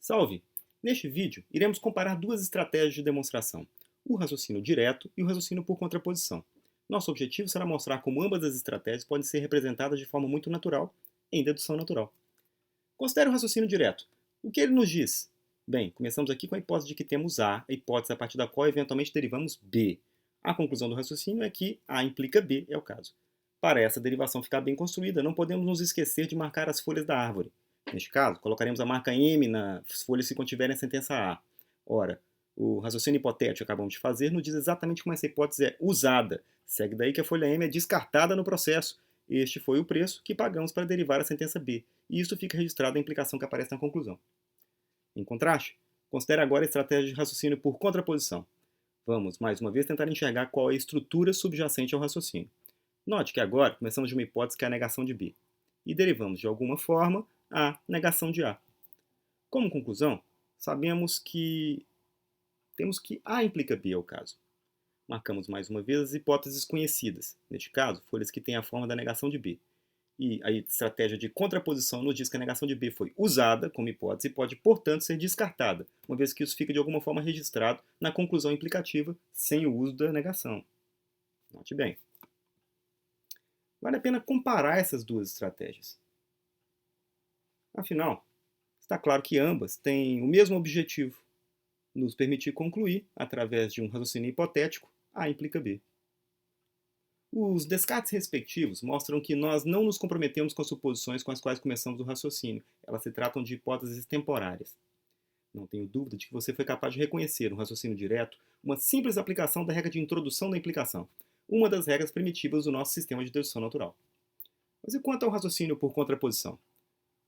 Salve! Neste vídeo, iremos comparar duas estratégias de demonstração, o raciocínio direto e o raciocínio por contraposição. Nosso objetivo será mostrar como ambas as estratégias podem ser representadas de forma muito natural em dedução natural. Considere o raciocínio direto. O que ele nos diz? Bem, começamos aqui com a hipótese de que temos A, a hipótese a partir da qual eventualmente derivamos B. A conclusão do raciocínio é que A implica B, é o caso. Para essa derivação ficar bem construída, não podemos nos esquecer de marcar as folhas da árvore. Neste caso, colocaremos a marca M nas folhas se contiverem a sentença A. Ora, o raciocínio hipotético que acabamos de fazer nos diz exatamente como essa hipótese é usada. Segue daí que a folha M é descartada no processo. Este foi o preço que pagamos para derivar a sentença B, e isso fica registrado na implicação que aparece na conclusão. Em contraste, considere agora a estratégia de raciocínio por contraposição. Vamos, mais uma vez, tentar enxergar qual é a estrutura subjacente ao raciocínio. Note que agora começamos de uma hipótese que é a negação de B, e derivamos, de alguma forma, a negação de A. Como conclusão, sabemos que temos que A implica B, é o caso. Marcamos mais uma vez as hipóteses conhecidas, neste caso, folhas que têm a forma da negação de B. E a estratégia de contraposição nos diz que a negação de B foi usada como hipótese e pode, portanto, ser descartada, uma vez que isso fica de alguma forma registrado na conclusão implicativa sem o uso da negação. Note bem. Vale a pena comparar essas duas estratégias. Afinal, está claro que ambas têm o mesmo objetivo, nos permitir concluir, através de um raciocínio hipotético, A implica B. Os descartes respectivos mostram que nós não nos comprometemos com as suposições com as quais começamos o raciocínio. Elas se tratam de hipóteses temporárias. Não tenho dúvida de que você foi capaz de reconhecer no raciocínio direto uma simples aplicação da regra de introdução da implicação, uma das regras primitivas do nosso sistema de dedução natural. Mas e quanto ao raciocínio por contraposição?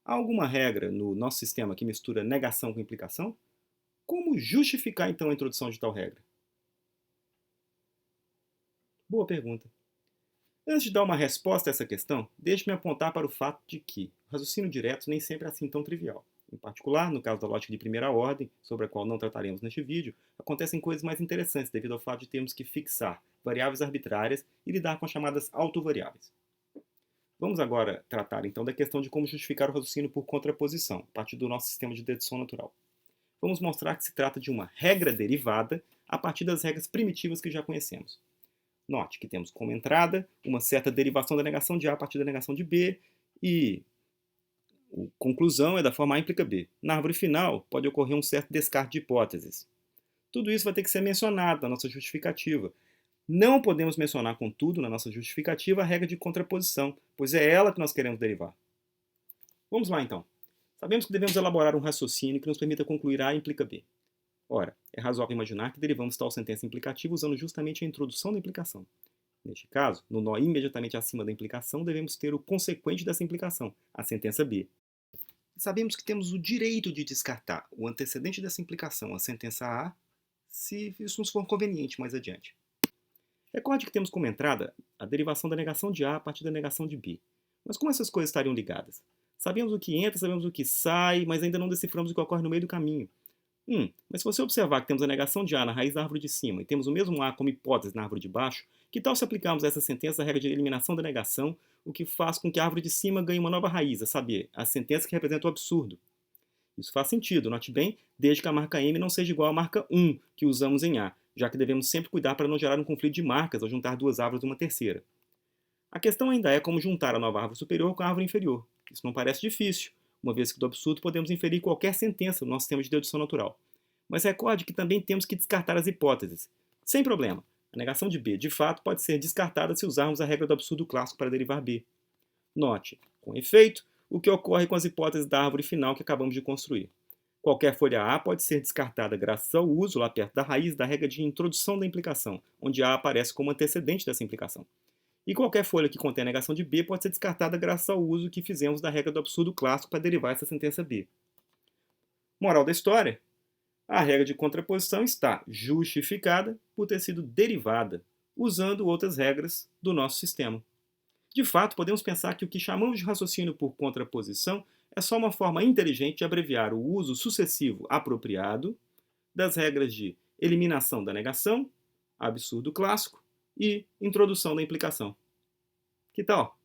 Há alguma regra no nosso sistema que mistura negação com implicação? Como justificar então a introdução de tal regra? Boa pergunta. Antes de dar uma resposta a essa questão, deixe-me apontar para o fato de que o raciocínio direto nem sempre é assim tão trivial. Em particular, no caso da lógica de primeira ordem, sobre a qual não trataremos neste vídeo, acontecem coisas mais interessantes devido ao fato de termos que fixar variáveis arbitrárias e lidar com as chamadas autovariáveis. Vamos agora tratar então da questão de como justificar o raciocínio por contraposição, a partir do nosso sistema de dedução natural. Vamos mostrar que se trata de uma regra derivada a partir das regras primitivas que já conhecemos. Note que temos como entrada uma certa derivação da negação de A a partir da negação de B e a conclusão é da forma A implica B. Na árvore final pode ocorrer um certo descarte de hipóteses. Tudo isso vai ter que ser mencionado na nossa justificativa. Não podemos mencionar, contudo, na nossa justificativa a regra de contraposição, pois é ela que nós queremos derivar. Vamos lá então. Sabemos que devemos elaborar um raciocínio que nos permita concluir A implica B. Ora, é razoável imaginar que derivamos tal sentença implicativa usando justamente a introdução da implicação. Neste caso, no nó imediatamente acima da implicação, devemos ter o consequente dessa implicação, a sentença B. Sabemos que temos o direito de descartar o antecedente dessa implicação, a sentença A, se isso nos for conveniente mais adiante. Recorde que temos como entrada a derivação da negação de A a partir da negação de B. Mas como essas coisas estariam ligadas? Sabemos o que entra, sabemos o que sai, mas ainda não deciframos o que ocorre no meio do caminho. Mas se você observar que temos a negação de A na raiz da árvore de cima e temos o mesmo A como hipótese na árvore de baixo, que tal se aplicarmos a essa sentença a regra de eliminação da negação, o que faz com que a árvore de cima ganhe uma nova raiz, a saber, a sentença que representa o absurdo? Isso faz sentido, note bem, desde que a marca M não seja igual à marca 1 que usamos em A, já que devemos sempre cuidar para não gerar um conflito de marcas ao juntar duas árvores uma terceira. A questão ainda é como juntar a nova árvore superior com a árvore inferior. Isso não parece difícil, uma vez que do absurdo podemos inferir qualquer sentença no nosso sistema de dedução natural. Mas recorde que também temos que descartar as hipóteses. Sem problema, a negação de B, de fato, pode ser descartada se usarmos a regra do absurdo clássico para derivar B. Note, com efeito, o que ocorre com as hipóteses da árvore final que acabamos de construir. Qualquer folha A pode ser descartada graças ao uso, lá perto da raiz, da regra de introdução da implicação, onde A aparece como antecedente dessa implicação. E qualquer folha que contém a negação de B pode ser descartada graças ao uso que fizemos da regra do absurdo clássico para derivar essa sentença B. Moral da história: a regra de contraposição está justificada por ter sido derivada, usando outras regras do nosso sistema. De fato, podemos pensar que o que chamamos de raciocínio por contraposição é só uma forma inteligente de abreviar o uso sucessivo apropriado das regras de eliminação da negação, absurdo clássico e introdução da implicação. Que tal?